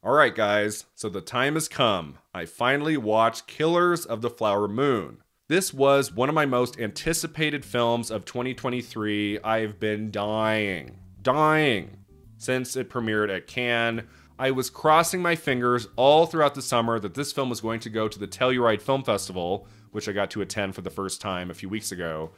Alright guys, so the time has come. I finally watched Killers of the Flower Moon. This was one of my most anticipated films of 2023. I've been dying since it premiered at Cannes. I was crossing my fingers all throughout the summer that this film was going to go to the Telluride Film Festival, which I got to attend for the first time a few weeks ago.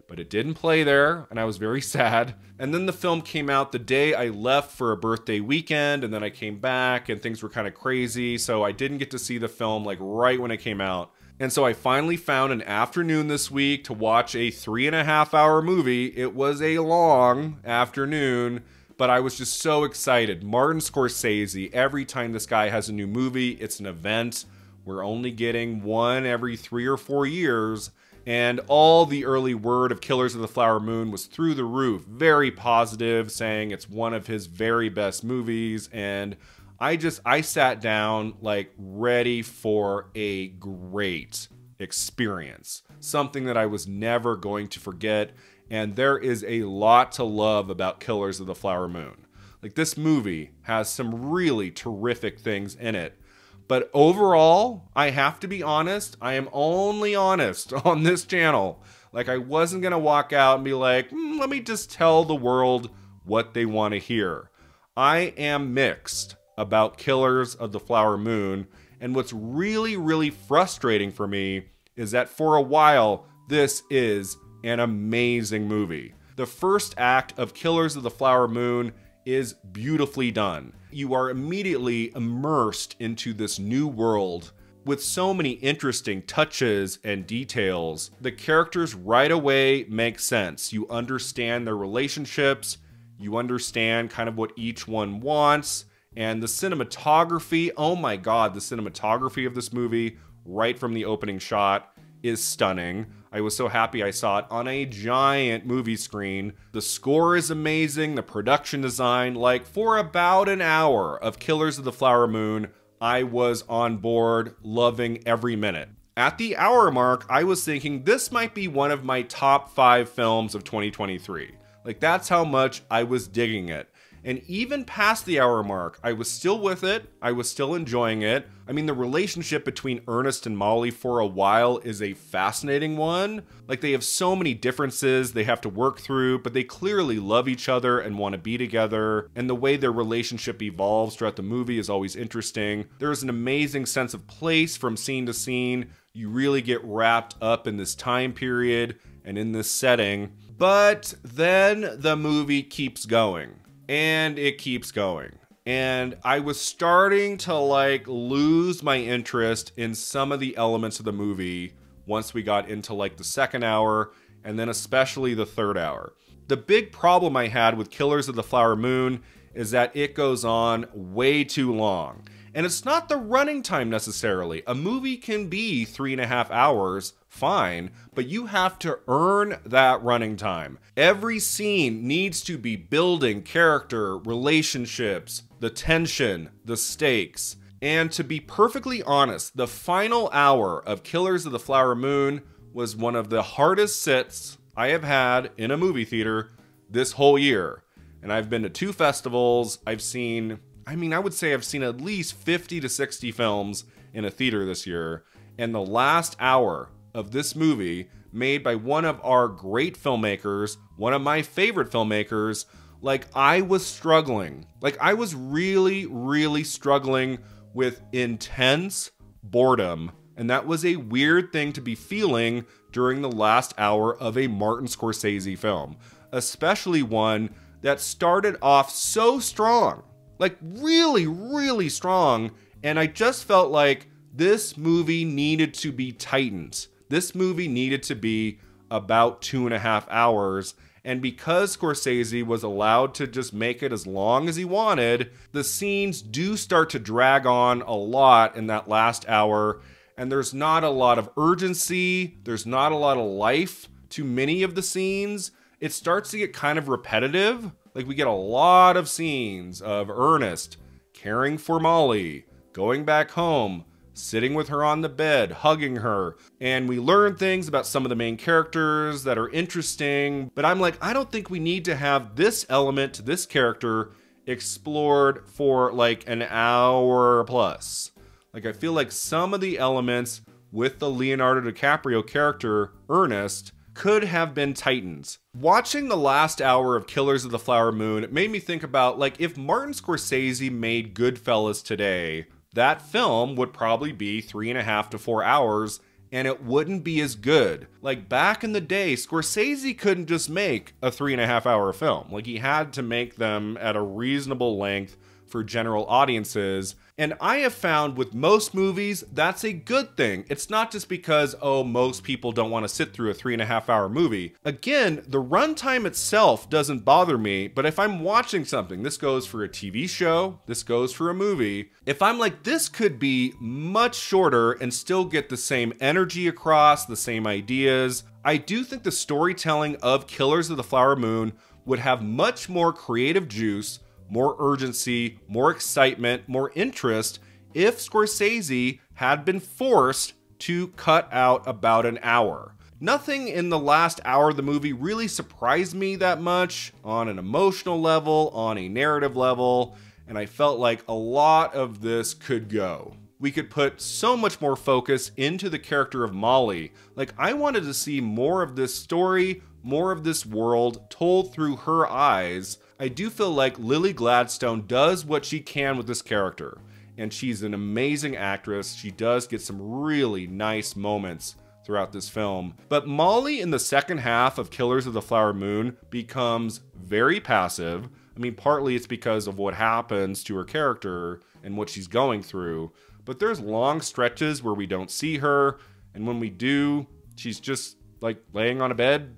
But it didn't play there, and I was very sad. And then the film came out the day I left for a birthday weekend, and then I came back, and things were kind of crazy, so I didn't get to see the film like right when it came out. And so I finally found an afternoon this week to watch a 3.5-hour movie. It was a long afternoon, but I was just so excited. Martin Scorsese, every time this guy has a new movie, it's an event. We're only getting one every 3 or 4 years. And all the early word of Killers of the Flower Moon was through the roof. Very positive, saying it's one of his very best movies. And I sat down like ready for a great experience. Something that I was never going to forget. And there is a lot to love about Killers of the Flower Moon. Like, this movie has some really terrific things in it. But overall, I have to be honest, I am only honest on this channel. Like, I wasn't going to walk out and be like, let me just tell the world what they want to hear. I am mixed about Killers of the Flower Moon, and what's really, really frustrating for me is that for a while, this is an amazing movie. The first act of Killers of the Flower Moon is beautifully done. You are immediately immersed into this new world with so many interesting touches and details. The characters right away make sense. You understand their relationships, you understand kind of what each one wants, and the cinematography, oh my god, the cinematography of this movie right from the opening shot is stunning. I was so happy I saw it on a giant movie screen. The score is amazing, the production design. Like, for about an hour of Killers of the Flower Moon, I was on board, loving every minute. At the hour mark, I was thinking this might be one of my top 5 films of 2023. Like, that's how much I was digging it. And even past the hour mark, I was still with it. I was still enjoying it. I mean, the relationship between Ernest and Molly for a while is a fascinating one. Like, they have so many differences they have to work through, but they clearly love each other and want to be together. And the way their relationship evolves throughout the movie is always interesting. There is an amazing sense of place from scene to scene. You really get wrapped up in this time period and in this setting. But then the movie keeps going. And it keeps going. And I was starting to like lose my interest in some of the elements of the movie once we got into like the second hour and then especially the third hour. The big problem I had with Killers of the Flower Moon is that it goes on way too long. And it's not the running time necessarily. A movie can be 3.5 hours, fine, but you have to earn that running time. Every scene needs to be building character, relationships, the tension, the stakes. And to be perfectly honest, the final hour of Killers of the Flower Moon was one of the hardest sits I have had in a movie theater this whole year. And I've been to 2 festivals. I would say I've seen at least 50 to 60 films in a theater this year. And the last hour of this movie, made by one of our great filmmakers, one of my favorite filmmakers, like, I was struggling. Like, I was really, really struggling with intense boredom. And that was a weird thing to be feeling during the last hour of a Martin Scorsese film. Especially one that started off so strong. Like, really, really strong. And I just felt like this movie needed to be tightened. This movie needed to be about 2.5 hours. And because Scorsese was allowed to just make it as long as he wanted, the scenes do start to drag on a lot in that last hour. And there's not a lot of urgency. There's not a lot of life to many of the scenes. It starts to get kind of repetitive. Like, we get a lot of scenes of Ernest caring for Molly, going back home, sitting with her on the bed, hugging her. And we learn things about some of the main characters that are interesting. But I'm like, I don't think we need to have this element to this character explored for like an hour plus. Like, I feel like some of the elements with the Leonardo DiCaprio character, Ernest, could have been tightened. Watching the last hour of Killers of the Flower Moon, it made me think about, like, if Martin Scorsese made Goodfellas today, that film would probably be 3.5 to 4 hours, and it wouldn't be as good. Like, back in the day, Scorsese couldn't just make a 3.5 hour film. Like, he had to make them at a reasonable length for general audiences. And I have found with most movies, that's a good thing. It's not just because, oh, most people don't want to sit through a 3.5 hour movie. Again, the runtime itself doesn't bother me, but if I'm watching something, this goes for a TV show, this goes for a movie, if I'm like, this could be much shorter and still get the same energy across, the same ideas, I do think the storytelling of Killers of the Flower Moon would have much more creative juice, more urgency, more excitement, more interest if Scorsese had been forced to cut out about an hour. Nothing in the last hour of the movie really surprised me that much on an emotional level, on a narrative level, and I felt like a lot of this could go. We could put so much more focus into the character of Molly. Like, I wanted to see more of this story, more of this world told through her eyes. I do feel like Lily Gladstone does what she can with this character, and she's an amazing actress. She does get some really nice moments throughout this film. But Molly in the second half of Killers of the Flower Moon becomes very passive. I mean, partly it's because of what happens to her character and what she's going through, but there's long stretches where we don't see her, and when we do, she's just like laying on a bed,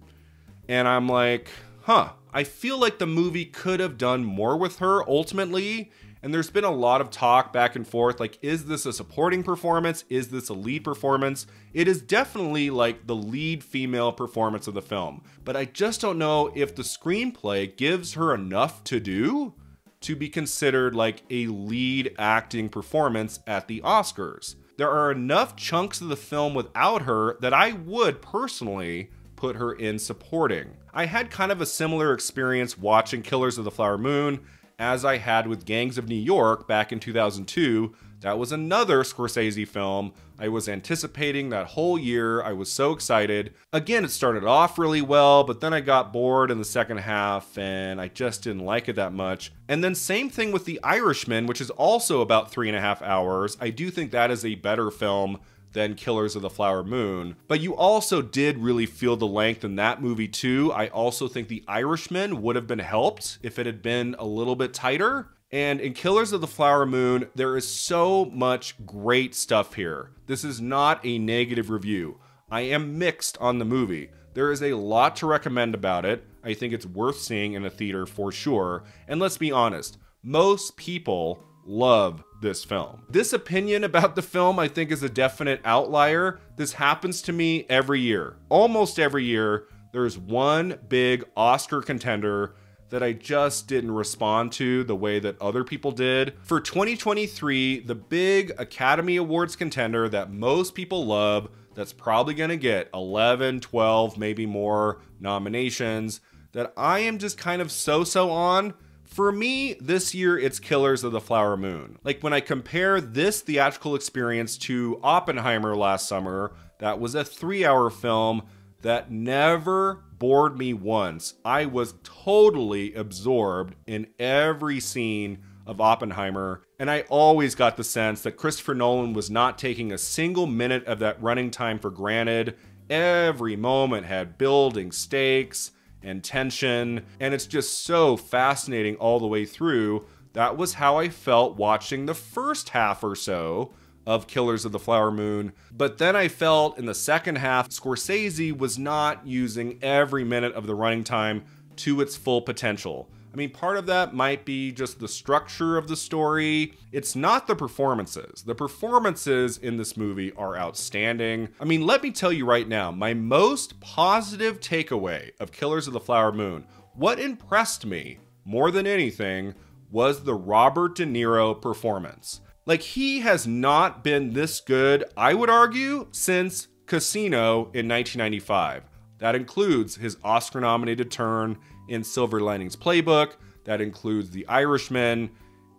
and I'm like, huh. I feel like the movie could have done more with her ultimately, and there's been a lot of talk back and forth, like, is this a supporting performance? Is this a lead performance? It is definitely like the lead female performance of the film, but I just don't know if the screenplay gives her enough to do to be considered like a lead acting performance at the Oscars. There are enough chunks of the film without her that I would personally put her in supporting. I had kind of a similar experience watching Killers of the Flower Moon as I had with Gangs of New York back in 2002. That was another Scorsese film I was anticipating that whole year. I was so excited. Again, it started off really well, but then I got bored in the second half and I just didn't like it that much. And then same thing with The Irishman, which is also about 3.5 hours. I do think that is a better film than Killers of the Flower Moon, but you also did really feel the length in that movie too. I also think The Irishman would have been helped if it had been a little bit tighter. And in Killers of the Flower Moon, there is so much great stuff here. This is not a negative review. I am mixed on the movie. There is a lot to recommend about it. I think it's worth seeing in a theater for sure. And let's be honest, most people love this film. This opinion about the film, I think, is a definite outlier. This happens to me every year. Almost every year, there's one big Oscar contender that I just didn't respond to the way that other people did. For 2023, the big Academy Awards contender that most people love, that's probably gonna get 11, 12, maybe more nominations, that I am just kind of so-so on. For me, this year, it's Killers of the Flower Moon. Like, when I compare this theatrical experience to Oppenheimer last summer, that was a 3-hour film that never bored me once. I was totally absorbed in every scene of Oppenheimer, and I always got the sense that Christopher Nolan was not taking a single minute of that running time for granted. Every moment had building stakes and tension, and it's just so fascinating all the way through. That was how I felt watching the first half or so of Killers of the Flower Moon. But then I felt in the second half, Scorsese was not using every minute of the running time to its full potential. I mean, part of that might be just the structure of the story. It's not the performances. The performances in this movie are outstanding. I mean, let me tell you right now, my most positive takeaway of Killers of the Flower Moon, what impressed me more than anything, was the Robert De Niro performance. Like, he has not been this good, I would argue, since Casino in 1995. That includes his Oscar-nominated turn in Silver Linings Playbook. That includes The Irishman,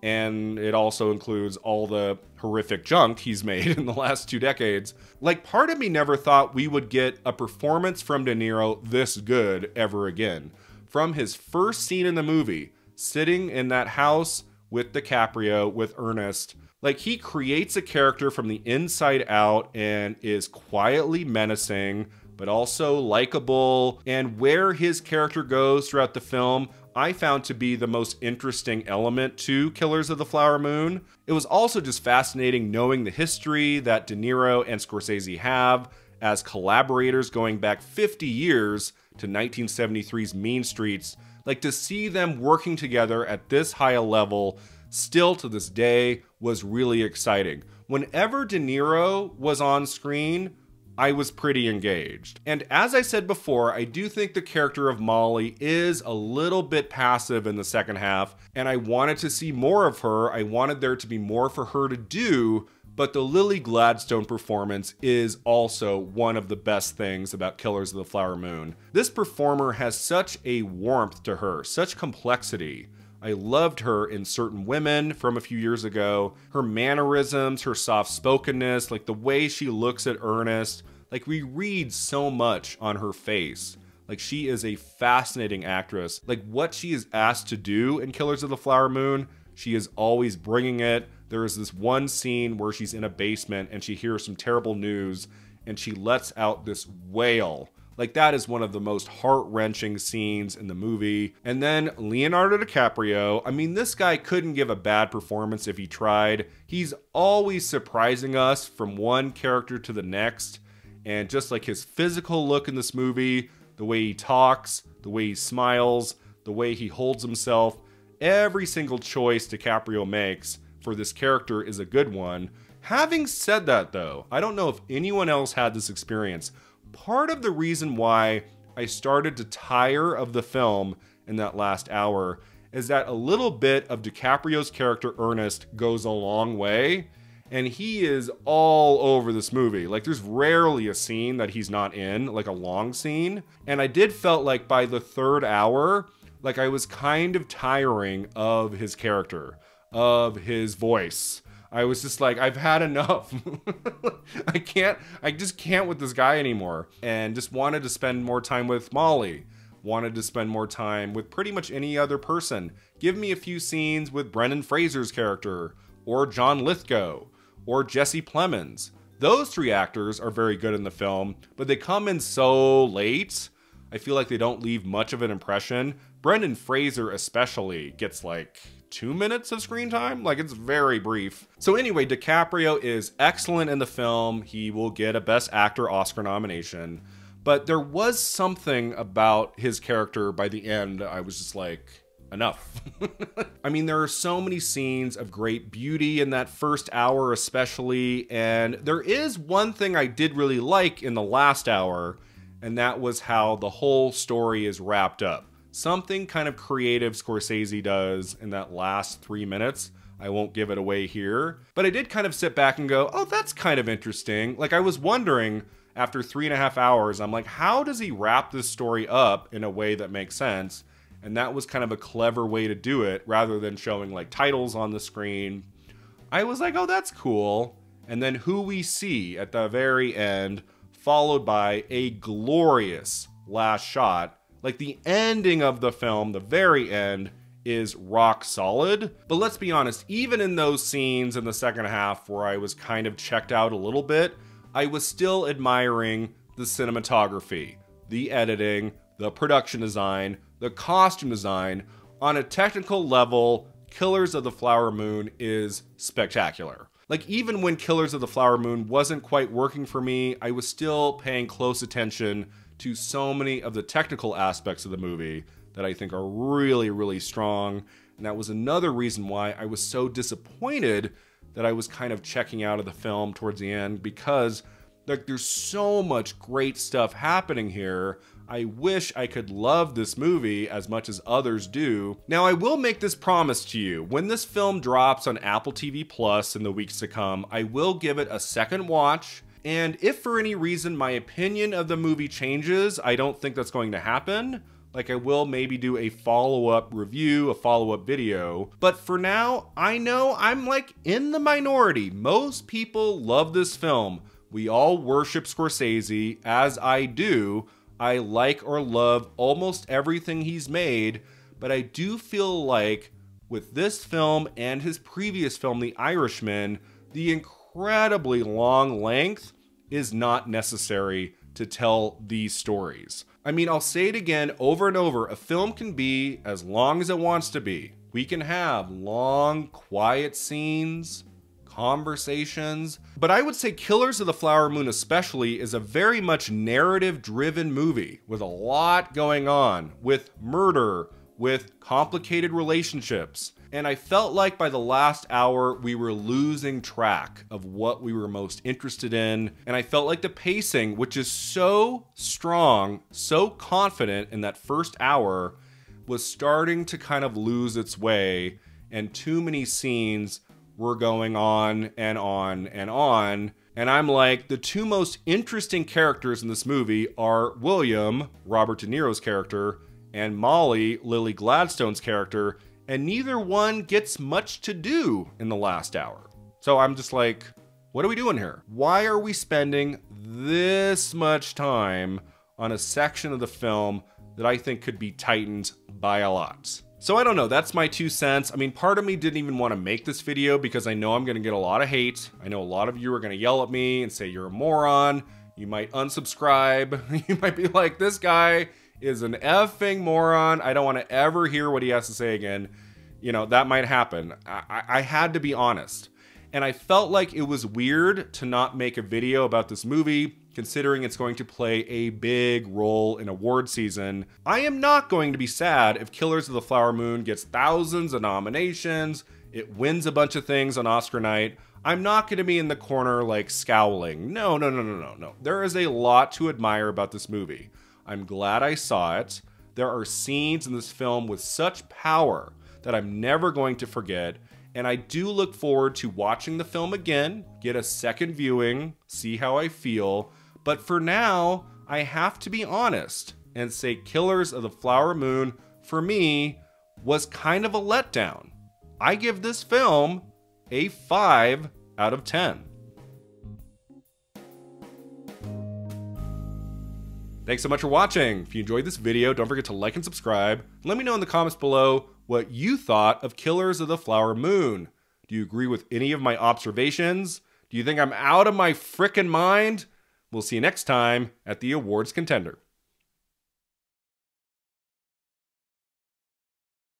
and it also includes all the horrific junk he's made in the last 2 decades. Like, part of me never thought we would get a performance from De Niro this good ever again. From his first scene in the movie, sitting in that house with DiCaprio, with Ernest, like, he creates a character from the inside out and is quietly menacing, but also likable. And where his character goes throughout the film, I found to be the most interesting element to Killers of the Flower Moon. It was also just fascinating knowing the history that De Niro and Scorsese have as collaborators going back 50 years to 1973's Mean Streets. Like, to see them working together at this high a level still to this day was really exciting. Whenever De Niro was on screen, I was pretty engaged. And as I said before, I do think the character of Molly is a little bit passive in the second half, and I wanted to see more of her. I wanted there to be more for her to do, but the Lily Gladstone performance is also one of the best things about Killers of the Flower Moon. This performer has such a warmth to her, such complexity. I loved her in Certain Women from a few years ago. Her mannerisms, her soft-spokenness, like the way she looks at Ernest, like we read so much on her face. Like, she is a fascinating actress. Like, what she is asked to do in Killers of the Flower Moon, she is always bringing it. There is this one scene where she's in a basement and she hears some terrible news and she lets out this wail. Like, that is one of the most heart-wrenching scenes in the movie. And then Leonardo DiCaprio, I mean, this guy couldn't give a bad performance if he tried. He's always surprising us from one character to the next. And just like his physical look in this movie, the way he talks, the way he smiles, the way he holds himself, every single choice DiCaprio makes for this character is a good one. Having said that, though, I don't know if anyone else had this experience. Part of the reason why I started to tire of the film in that last hour is that a little bit of DiCaprio's character Ernest goes a long way, and he is all over this movie. Like, there's rarely a scene that he's not in, like a long scene. And I did felt like by the third hour, like I was kind of tiring of his character, of his voice. I was just like, I've had enough. I just can't with this guy anymore. And just wanted to spend more time with Molly. Wanted to spend more time with pretty much any other person. Give me a few scenes with Brendan Fraser's character, or John Lithgow, or Jesse Plemons. Those 3 actors are very good in the film, but they come in so late. I feel like they don't leave much of an impression. Brendan Fraser especially gets like 2 minutes of screen time. Like, it's very brief. So anyway, DiCaprio is excellent in the film. He will get a Best Actor Oscar nomination. But there was something about his character by the end. I was just like, enough. I mean, there are so many scenes of great beauty in that first hour especially. And there is one thing I did really like in the last hour, and that was how the whole story is wrapped up. Something kind of creative Scorsese does in that last 3 minutes. I won't give it away here. But I did kind of sit back and go, oh, that's kind of interesting. Like, I was wondering after 3.5 hours, I'm like, how does he wrap this story up in a way that makes sense? And that was kind of a clever way to do it rather than showing like titles on the screen. I was like, oh, that's cool. And then who we see at the very end, followed by a glorious last shot. Like, the ending of the film, the very end, is rock solid. But let's be honest, even in those scenes in the second half where I was kind of checked out a little bit, I was still admiring the cinematography, the editing, the production design, the costume design. On a technical level, Killers of the Flower Moon is spectacular. Like, even when Killers of the Flower Moon wasn't quite working for me, I was still paying close attention to so many of the technical aspects of the movie that I think are really, really strong. And that was another reason why I was so disappointed that I was kind of checking out of the film towards the end, because like, there's so much great stuff happening here. I wish I could love this movie as much as others do. Now, I will make this promise to you. When this film drops on Apple TV Plus in the weeks to come, I will give it a second watch. And if for any reason my opinion of the movie changes, I don't think that's going to happen, Like I will maybe do a follow-up review, a follow-up video. But for now, I know I'm like in the minority. Most people love this film. We all worship Scorsese, as I do. I like or love almost everything he's made, but I do feel like with this film and his previous film, The Irishman, the incredibly long length is not necessary to tell these stories. I mean, I'll say it again over and over, a film can be as long as it wants to be. We can have long, quiet scenes, conversations, but I would say Killers of the Flower Moon especially is a very much narrative-driven movie with a lot going on, with murder, with complicated relationships. And I felt like by the last hour, we were losing track of what we were most interested in. And I felt like the pacing, which is so strong, so confident in that first hour, was starting to kind of lose its way. And too many scenes were going on and on and on. And I'm like, the two most interesting characters in this movie are William, Robert De Niro's character, and Molly, Lily Gladstone's character, and neither one gets much to do in the last hour. So I'm just like, what are we doing here? Why are we spending this much time on a section of the film that I think could be tightened by a lot? So I don't know, that's my 2 cents. I mean, part of me didn't even want to make this video because I know I'm gonna get a lot of hate. I know a lot of you are gonna yell at me and say you're a moron. You might unsubscribe. You might be like, this guy is an effing moron. I don't want to ever hear what he has to say again. You know, that might happen. I had to be honest. And I felt like it was weird to not make a video about this movie, considering it's going to play a big role in award season. I am not going to be sad if Killers of the Flower Moon gets thousands of nominations, it wins a bunch of things on Oscar night. I'm not going to be in the corner like scowling. No. There is a lot to admire about this movie. I'm glad I saw it. There are scenes in this film with such power that I'm never going to forget. And I do look forward to watching the film again, get a second viewing, see how I feel. But for now, I have to be honest and say Killers of the Flower Moon, for me, was kind of a letdown. I give this film a 5 out of 10. Thanks so much for watching. If you enjoyed this video, don't forget to like and subscribe. Let me know in the comments below what you thought of Killers of the Flower Moon. Do you agree with any of my observations? Do you think I'm out of my frickin' mind? We'll see you next time at the Awards Contender.